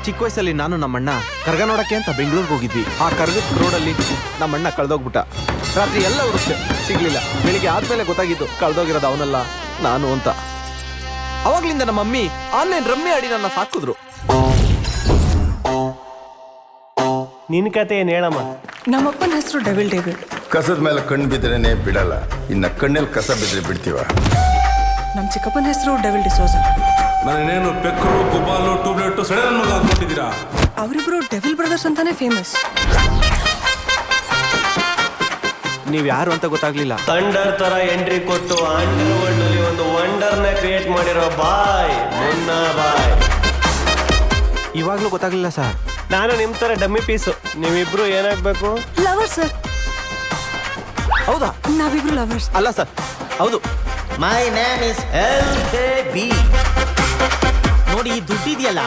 ಚಿಕ್ಕ ವಯಸ್ಸಲ್ಲಿ ನಾನು ನಮ್ಮಣ್ಣ ಕರ್ಗ ನೋಡಕ್ಕೆ ಅಂತ ಬೆಂಗಳೂರಿಗೆ ಹೋಗಿದ್ವಿ. ಆ ಕರ್ಗದ ರೋಡಲ್ಲಿ ನಮ್ಮಣ್ಣ ಕಳೆದೋಗ್ಬಿಟ್ಟ. ರಾತ್ರಿ ಎಲ್ಲ ಹುಡುಕ್ತೆ, ಸಿಗ್ಲಿಲ್ಲ. ಬೆಳಿಗ್ಗೆ ಆದ್ಮೇಲೆ ಗೊತ್ತಾಗಿದ್ದು ಕಳೆದೋಗಿರೋದು ಅವನಲ್ಲ ನಾನು ಅಂತ. ಅವಾಗ್ಲಿಂದ ನಮ್ಮ ಮಮ್ಮಿ ಆನ್ಲೈನ್ ರಮ್ಮಿ ಆಡಿ ನನ್ನ ಸಾಕಿದ್ರು. ನಿನ್ ಕತೆ ಏನ್ ಹೇಳಮ್ಮ? ನಮ್ಮಪ್ಪನ ಹೆಸರು ಡೆವಿಲ್ ಡೇವಿಡ್. ಕಸದ ಮೇಲೆ ಕಣ್ಣು ಬಿದ್ರೇನೆ ಬಿಡಲ್ಲ, ಇನ್ನ ಕಣ್ಣಲ್ಲಿ ಕಸ ಬಿದ್ರೆ ಬಿಡ್ತೀವ. ನಮ್ಮ ಚಿಕ್ಕಪ್ಪನ ಹೆಸರು ಡೆವಿಲ್ ಡಿಸೋಜ. ನಾನೇನು ಪೆಕ್ರು ಕುಬಾಲು ಟ್ಯೂಬ್ಲೆಟ್ ಸೆಳೆದ ಮಗ ಹಾಕೊಂಡಿದ್ದೀರಾ? ಅವರಿಬ್ರು ಡೆವಿಲ್ ಬ್ರದರ್ಸ್ ಅಂತಾನೆ ಫೇಮಸ್. ನೀವ್ ಯಾರು ಅಂತ ಗೊತ್ತಾಗ್ಲಿಲ್ಲ. ಥಂಡರ್ ತರ ಎಂಟ್ರಿ ಕೊಟ್ಟು ಅಂಡರ್ ವರ್ಲ್ಡ್ ಅಲ್ಲಿ ಒಂದು ವಂಡರ್ ನ ಕ್ರಿಯೇಟ್ ಮಾಡಿರೋ ಬಾಯ್ ಮುನ್ನಾ ಬಾಯ್. ಇವಾಗ್ಲೂ ಗೊತ್ತಾಗ್ಲಿಲ್ಲ ಸರ್. ನಾನು ನಿಮ್ ತರ ಡಮ್ಮಿ ಪೀಸು. ನೀವಿಬ್ರು ಏನಾಗ್ಬೇಕು? Lovers sir. ಹೌದಾ? ನಾವಿಬ್ರು ಲವರ್ಸ್. ಅಲ್ಲ ಸರ್, ಹೌದು. My name is LKB. ನೋಡಿ ಈ ದುಡ್ಡಿದೆಯಲ್ಲ,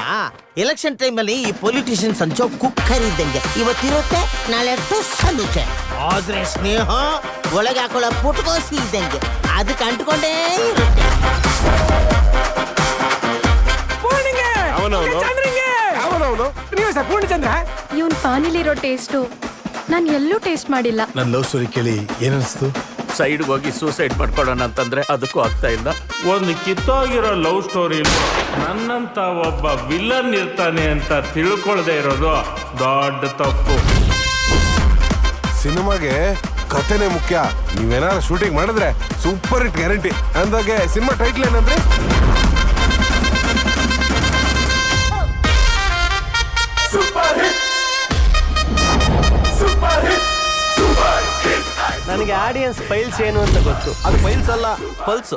ಎಲೆಕ್ಷನ್ ಟೈಮಲ್ಲಿ ಈ ಪೊಲಿಟಿಷಿಯನ್ಸ್ ಹಂಚೋ ಕುಕ್ಕರ್ ಇದ್ದಂಗೆ. ಇವತ್ತಿರುತ್ತೆ, ನಾಳೆ ಟುಸ್ಸನ್ನುತ್ತೆ. ಆದ್ರೆ ಸ್ನೇಹ ಒಳಗೆ ಹಾಕೊಳ್ಳೋ ಪುಟ್ಕೋಸಿ ಇದ್ದಂಗೆ, ಅದಕ್ಕೆ ಅಂಟ್ಕೊಂಡೇ ಇರುತ್ತೆ. ಇವನ್ ಪಾನಿಲಿರೋ ಟೇಸ್ಟು ನಾನು ಎಲ್ಲೂ ಟೇಸ್ಟ್ ಮಾಡಿಲ್ಲ. ನನ್ನ ಲವ್ ಸ್ಟೋರಿ ಕೇಳಿ ಏನನ್ಸ್ತು? ಸೈಡ್ಗೆ ಹೋಗಿ ಸೂಸೈಡ್ ಮಾಡ್ಕೊಳ್ಳೋಣ ಅಂತಂದ್ರೆ ಅದಕ್ಕೂ ಆಗ್ತಾ ಇಲ್ಲ. ಒಂದು ಕಿತ್ತೋಗಿರೋ ಲವ್ ಸ್ಟೋರಿ ನನ್ನಂತ ಒಬ್ಬ ವಿಲನ್ ಇರ್ತಾನೆ ಅಂತ ತಿಳ್ಕೊಳ್ದೆ ಇರೋದು ದೊಡ್ಡ ತಪ್ಪು. ಸಿನಿಮಾಗೆ ಕಥೆನೇ ಮುಖ್ಯ. ನೀವೇನಾದ್ರು ಶೂಟಿಂಗ್ ಮಾಡಿದ್ರೆ ಸೂಪರ್ ಹಿಟ್ ಗ್ಯಾರಂಟಿ. ಅಂದಾಗೆ ಸಿನಿಮಾ ಟೈಟ್ಲ್ ಏನಂದ್ರೆ ನನಗೆ ಆಡಿಯನ್ಸ್ ಪೈಲ್ಸ್ ಏನು ಅಂತ ಗೊತ್ತು. ಅದು ಫೈಲ್ಸ್ ಅಲ್ಲ, ಪಲ್ಸ್.